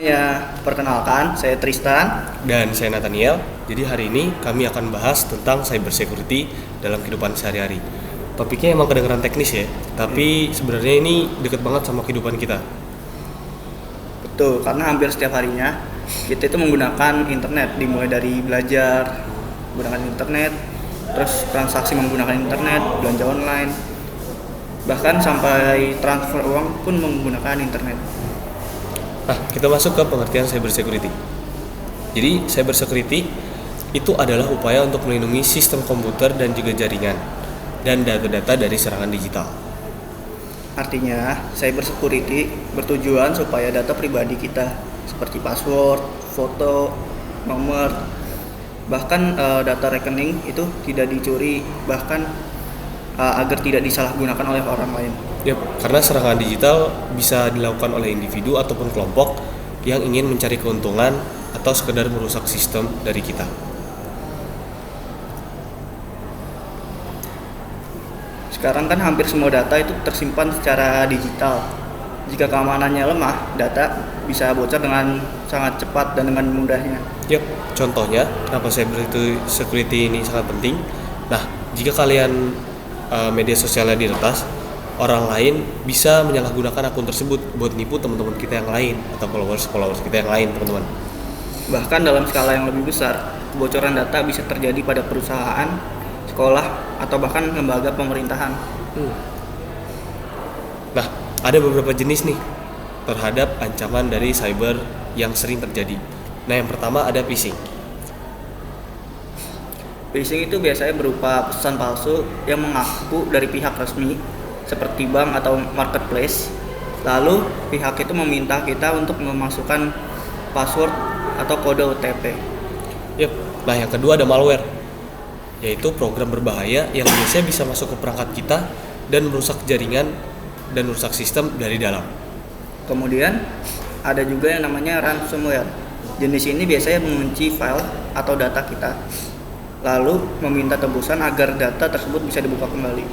Ya, perkenalkan, saya Tristan. Dan saya Nathaniel. Jadi hari ini kami akan bahas tentang cyber security dalam kehidupan sehari-hari. Topiknya emang kedengaran teknis ya, tapi sebenarnya ini deket banget sama kehidupan kita. Betul, karena hampir setiap harinya kita itu menggunakan internet, dimulai dari belajar menggunakan internet, terus transaksi menggunakan internet, belanja online, bahkan sampai transfer uang pun menggunakan internet. Nah, kita masuk ke pengertian cyber security. Jadi, cyber security itu adalah upaya untuk melindungi sistem komputer dan juga jaringan dan data-data dari serangan digital. Artinya, cyber security bertujuan supaya data pribadi kita seperti password, foto, nomor, bahkan data rekening itu tidak dicuri, bahkan agar tidak disalahgunakan oleh orang lain. Yap, karena serangan digital bisa dilakukan oleh individu ataupun kelompok yang ingin mencari keuntungan atau sekedar merusak sistem dari kita. Sekarang kan hampir semua data itu tersimpan secara digital. Jika keamanannya lemah, data bisa bocor dengan sangat cepat dan dengan mudahnya. Yap, contohnya kenapa cyber security ini sangat penting. Nah, jika kalian media sosialnya diretas, orang lain bisa menyalahgunakan akun tersebut buat nipu teman-teman kita yang lain atau followers kita yang lain, teman-teman. Bahkan dalam skala yang lebih besar, kebocoran data bisa terjadi pada perusahaan, sekolah, atau bahkan lembaga pemerintahan. Nah, ada beberapa jenis nih terhadap ancaman dari cyber yang sering terjadi. Nah, yang pertama ada phishing. Phishing itu biasanya berupa pesan palsu yang mengaku dari pihak resmi seperti bank atau marketplace. Lalu pihak itu meminta kita untuk memasukkan password atau kode OTP. Yep. Nah, yang kedua ada malware, yaitu program berbahaya yang biasanya bisa masuk ke perangkat kita dan merusak jaringan dan merusak sistem dari dalam. Kemudian ada juga yang namanya ransomware. Jenis ini biasanya mengunci file atau data kita, lalu meminta tebusan agar data tersebut bisa dibuka kembali.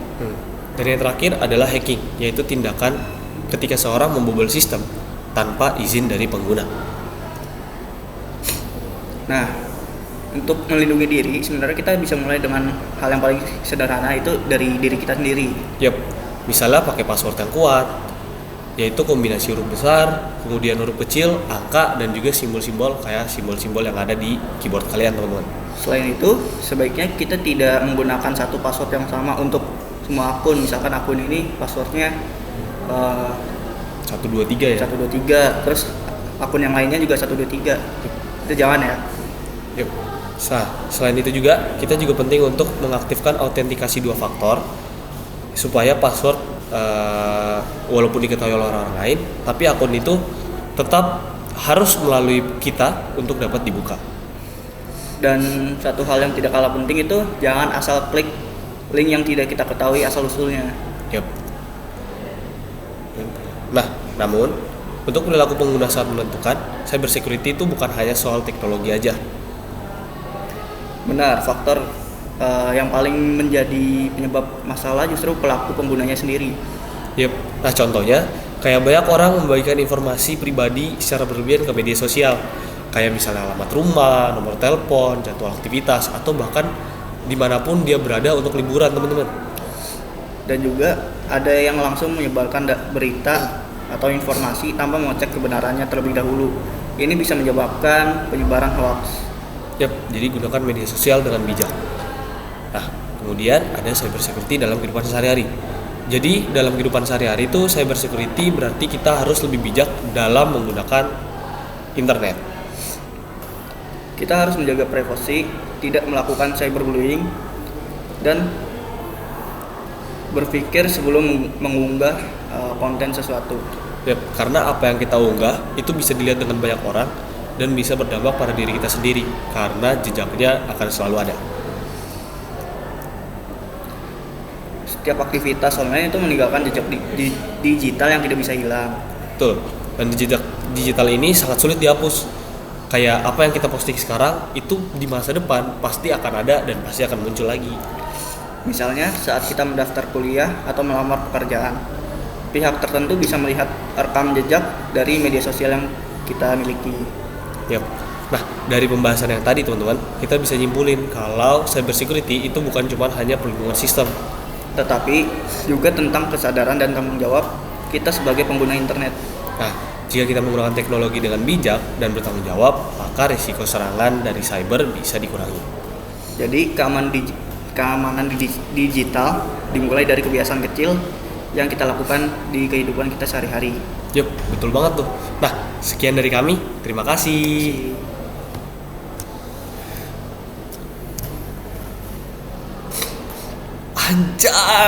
Dan yang terakhir adalah hacking, yaitu tindakan ketika seorang membobol sistem tanpa izin dari pengguna. Nah, untuk melindungi diri, sebenarnya kita bisa mulai dengan hal yang paling sederhana, itu dari diri kita sendiri. Yap, misalnya pakai password yang kuat, yaitu kombinasi huruf besar, kemudian huruf kecil, angka, dan juga simbol-simbol kayak simbol-simbol yang ada di keyboard kalian, teman-teman. Selain itu, sebaiknya kita tidak menggunakan satu password yang sama untuk semua akun. Misalkan akun ini passwordnya 123 ya? 123, terus akun yang lainnya juga 123. Itu jangan ya. Yep. Nah, selain itu juga, kita juga penting untuk mengaktifkan autentikasi 2 faktor supaya password walaupun diketahui oleh orang lain, tapi akun itu tetap harus melalui kita untuk dapat dibuka. Dan satu hal yang tidak kalah penting itu jangan asal klik link yang tidak kita ketahui asal-usulnya. Yep. Nah, namun untuk perilaku pengguna saat menentukan, cyber security itu bukan hanya soal teknologi aja. Benar, faktor yang paling menjadi penyebab masalah justru pelaku penggunanya sendiri. Yep. Nah, contohnya kayak banyak orang membagikan informasi pribadi secara berlebihan ke media sosial, kayak misalnya alamat rumah, nomor telepon, jadwal aktivitas, atau bahkan dimanapun dia berada untuk liburan, teman-teman. Dan juga ada yang langsung menyebarkan berita atau informasi tanpa mengecek kebenarannya terlebih dahulu. Ini bisa menyebabkan penyebaran hoax. Yap, jadi gunakan media sosial dengan bijak. Nah, kemudian ada cyber security dalam kehidupan sehari-hari. Jadi dalam kehidupan sehari-hari itu cyber security berarti kita harus lebih bijak dalam menggunakan internet. Kita harus menjaga privasi, tidak melakukan cyberbullying, dan berpikir sebelum mengunggah konten sesuatu. Yap, karena apa yang kita unggah itu bisa dilihat dengan banyak orang dan bisa berdampak pada diri kita sendiri karena jejaknya akan selalu ada. Setiap aktivitas online itu meninggalkan jejak digital yang tidak bisa hilang. Betul. Dan jejak digital ini sangat sulit dihapus. Kayak apa yang kita posting sekarang itu di masa depan pasti akan ada dan pasti akan muncul lagi. Misalnya saat kita mendaftar kuliah atau melamar pekerjaan, pihak tertentu bisa melihat rekam jejak dari media sosial yang kita miliki. Yap. Nah, dari pembahasan yang tadi teman-teman, kita bisa nyimpulin kalau cybersecurity itu bukan cuma hanya pelindungan sistem, Tetapi juga tentang kesadaran dan tanggung jawab kita sebagai pengguna internet. Nah, jika kita menggunakan teknologi dengan bijak dan bertanggung jawab, maka risiko serangan dari cyber bisa dikurangi. Jadi keamanan digital dimulai dari kebiasaan kecil yang kita lakukan di kehidupan kita sehari-hari. Yup, betul banget tuh. Nah, sekian dari kami. Terima kasih. Anjay.